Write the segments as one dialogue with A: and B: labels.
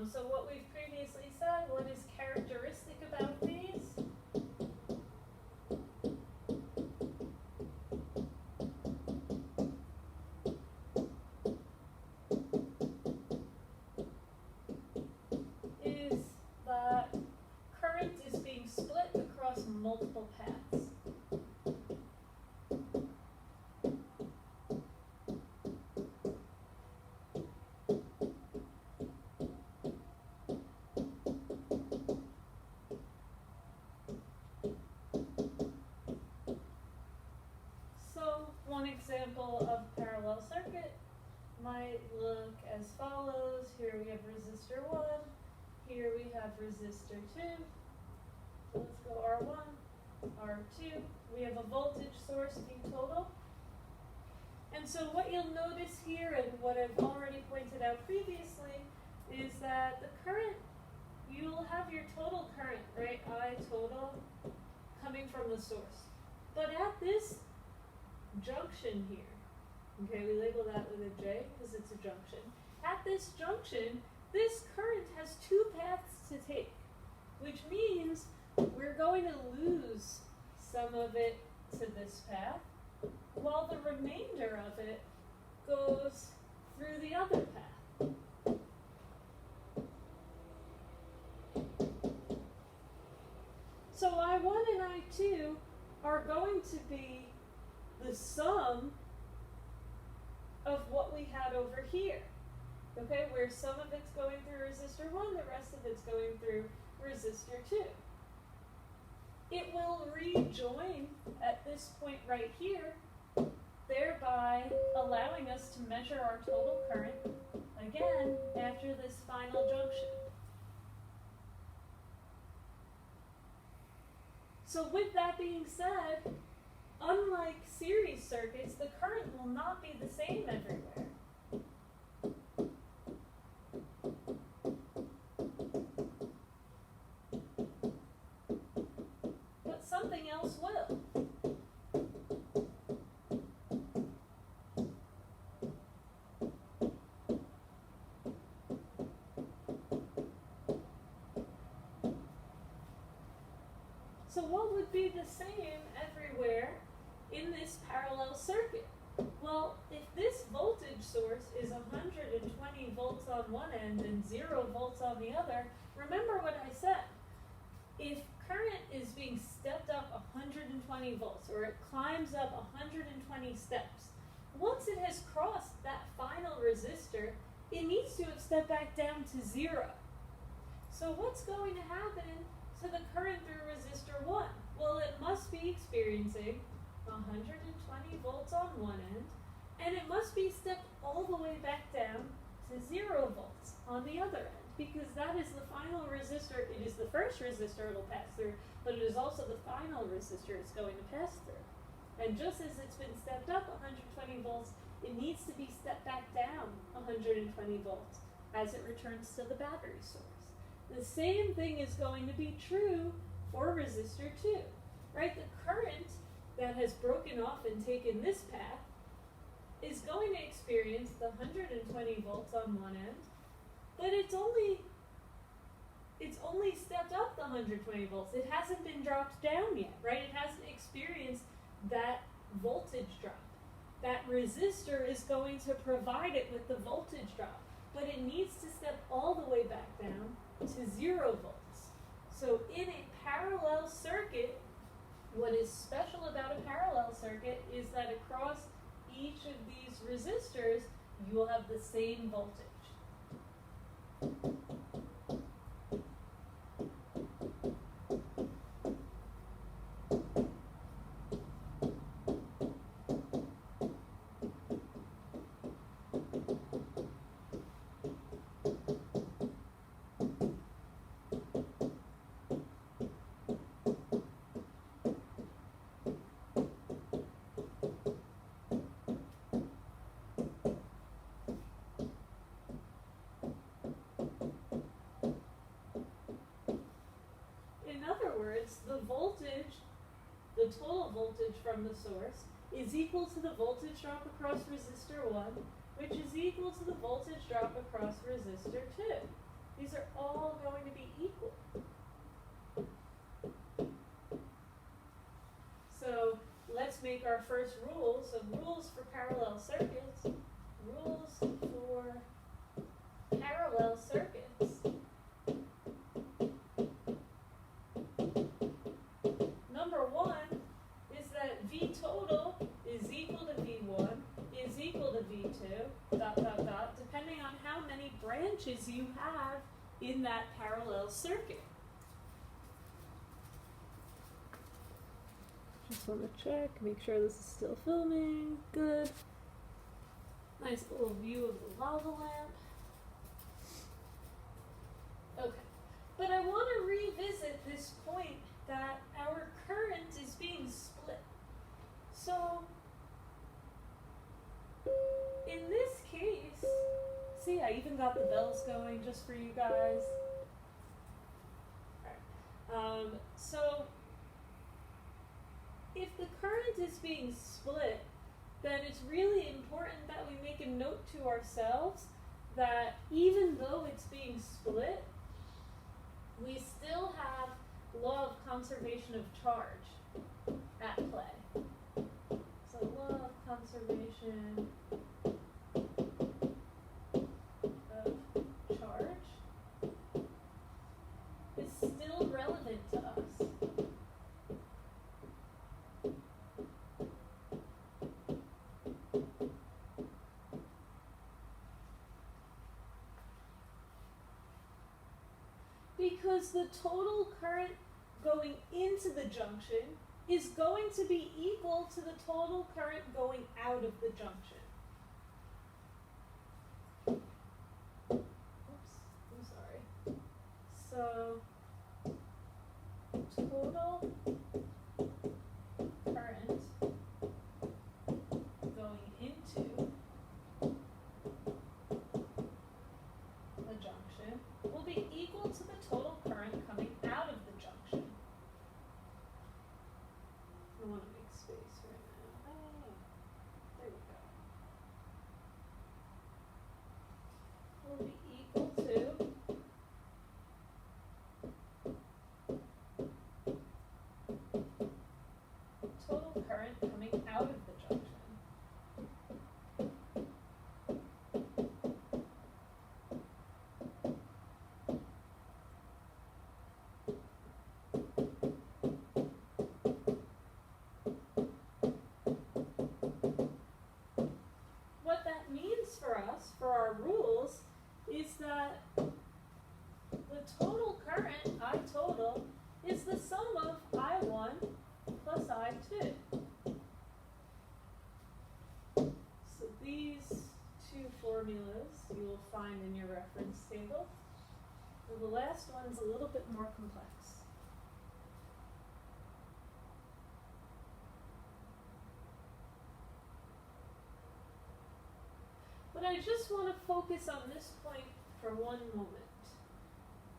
A: So what we've previously said, what is characteristic about these? Is that current is being split across multiple paths. So one example of parallel circuit might look as follows. Here we have resistor 1, here we have resistor 2. So let's go R1, R2. We have a voltage source V total. And so what you'll notice here, and what I've already pointed out previously, is that the current, you'll have your total current, right, I total, coming from the source. But at this junction here, okay, we label that with a J because it's a junction. At this junction, this current has two paths to take, which means we're going to lose some of it to this path, while the remainder of it goes through the other path. So I1 and I2 are going to be the sum of what we had over here. Okay, where some of it's going through resistor 1, the rest of it's going through resistor 2. It will rejoin at this point right here, thereby allowing us to measure our total current again after this final junction. So with that being said, unlike series circuits, the current will not be the same everywhere. But something else will. So what would be the same everywhere in this parallel circuit? Well, if this voltage source is 120 volts on one end and 0 volts on the other, remember what I said. If current is being stepped up 120 volts, or it climbs up 120 steps, once it has crossed that final resistor, it needs to have stepped back down to 0. So what's going to happen to the current through resistor 1? Well, it must be experiencing 120 volts on one end, and it must be stepped all the way back down to 0 volts on the other end, because that is the final resistor. It is the first resistor it'll pass through, but it is also the final resistor it's going to pass through. And just as it's been stepped up 120 volts, it needs to be stepped back down 120 volts as it returns to the battery source. The same thing is going to be true for resistor 2, right? The current that has broken off and taken this path is going to experience the 120 volts on one end, but it's only stepped up the 120 volts. It hasn't been dropped down yet, right? It hasn't experienced that voltage drop. That resistor is going to provide it with the voltage drop, but it needs to step all the way back down to 0 volts. So in a parallel circuit, what is special about a parallel circuit is that across each of these resistors, you will have the same voltage. In other words, the voltage, the total voltage from the source, is equal to the voltage drop across resistor 1, which is equal to the voltage drop across resistor 2. These are all going to be equal. So let's make our first rule. So rules for parallel circuits. Rules for parallel circuits. Number one is that V total is equal to V1 is equal to V2, dot, dot, dot, depending on how many branches you have in that parallel circuit. Just want to check, make sure this is still filming. Good. Nice little view of the lava lamp. Okay. But I want to revisit this point that our current is being split. So, in this case, see, I even got the bells going just for you guys. Alright. So, if the current is being split, then it's really important that we make a note to ourselves that even though it's being split, we still have law of conservation of charge at play. So law of conservation of charge is still relevant to us. Because the total current going into the junction is going to be equal to the total current going out of the junction. Oops, I'm sorry. So, total current going into the junction will be equal to the total current coming out of the junction. I want to make space right now. Oh, there we go. Will be equal to total current coming out of the junction. What that means for us, for our rules, is that the total current, I total, is the sum of I1 plus I2. So these two formulas you will find in your reference table. And the last one's a little bit more complex. But I just want to focus on this point for one moment.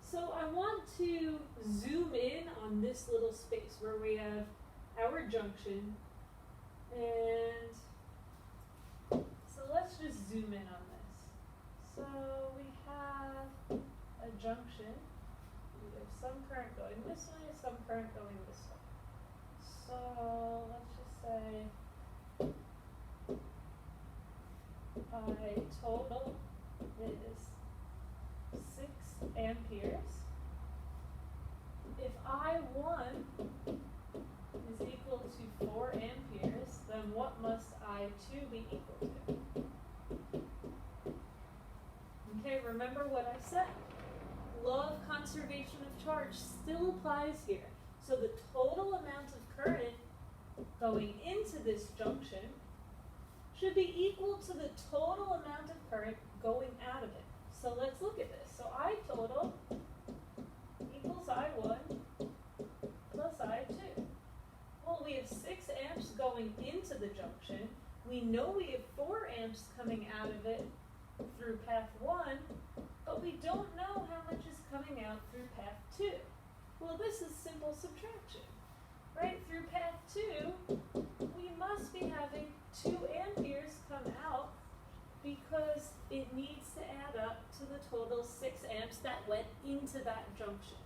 A: So I want to zoom in on this little space where we have our junction, and so let's just zoom in on this. So we have a junction. We have some current going this way, some current going this way. So let's just say I total is 6 amperes. If I1 is equal to 4 amperes, then what must I2 be equal to? Okay, remember what I said. Law of conservation of charge still applies here. So the total amount of current going into this junction should be equal to the total amount of current going out of it. So let's look at this. So I total equals I1 plus I2. Well, we have 6 amps going into the junction. We know we have 4 amps coming out of it through path 1, but we don't know how much is coming out through path 2. Well, this is simple subtraction, right? Through path 2, we must be having 2 amperes come out because it needs to add up to the total 6 amps that went into that junction.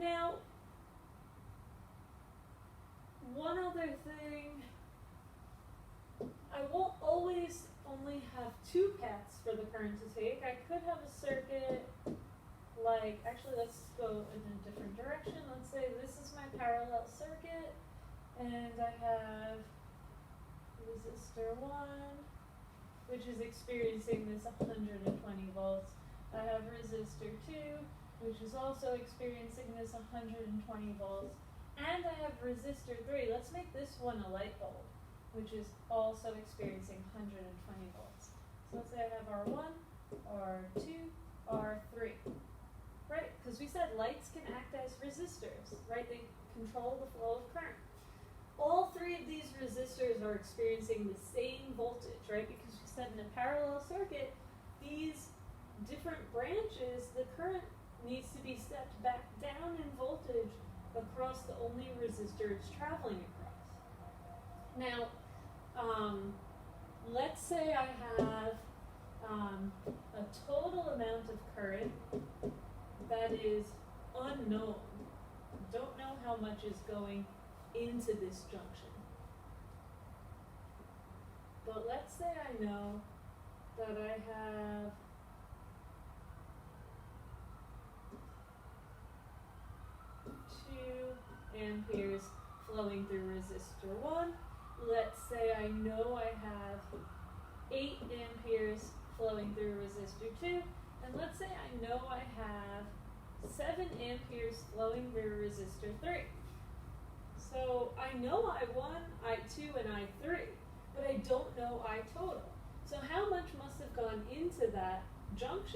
A: Now, one other thing, I won't always only have two paths for the current to take. I could have a circuit like, actually let's go in a different direction. Let's say this is my parallel circuit, and I have resistor 1, which is experiencing this 120 volts. I have resistor 2, which is also experiencing this 120 volts. And I have resistor 3. Let's make this one a light bulb, which is also experiencing 120 volts. So let's say I have R1, R2, R3. Right? Because we said lights can act as resistors, right? They control the flow of current. All three of these resistors are experiencing the same voltage, right? Because we said in a parallel circuit, these different branches, the current needs to be stepped back down in voltage across the only resistor it's traveling across. Now, let's say I have a total amount of current that is unknown. Don't know how much is going into this junction. But let's say I know that I have amperes flowing through resistor 1. Let's say I know I have 8 amperes flowing through resistor 2. And let's say I know I have 7 amperes flowing through resistor 3. So I know I1, I2, and I3, but I don't know I total. So how much must have gone into that junction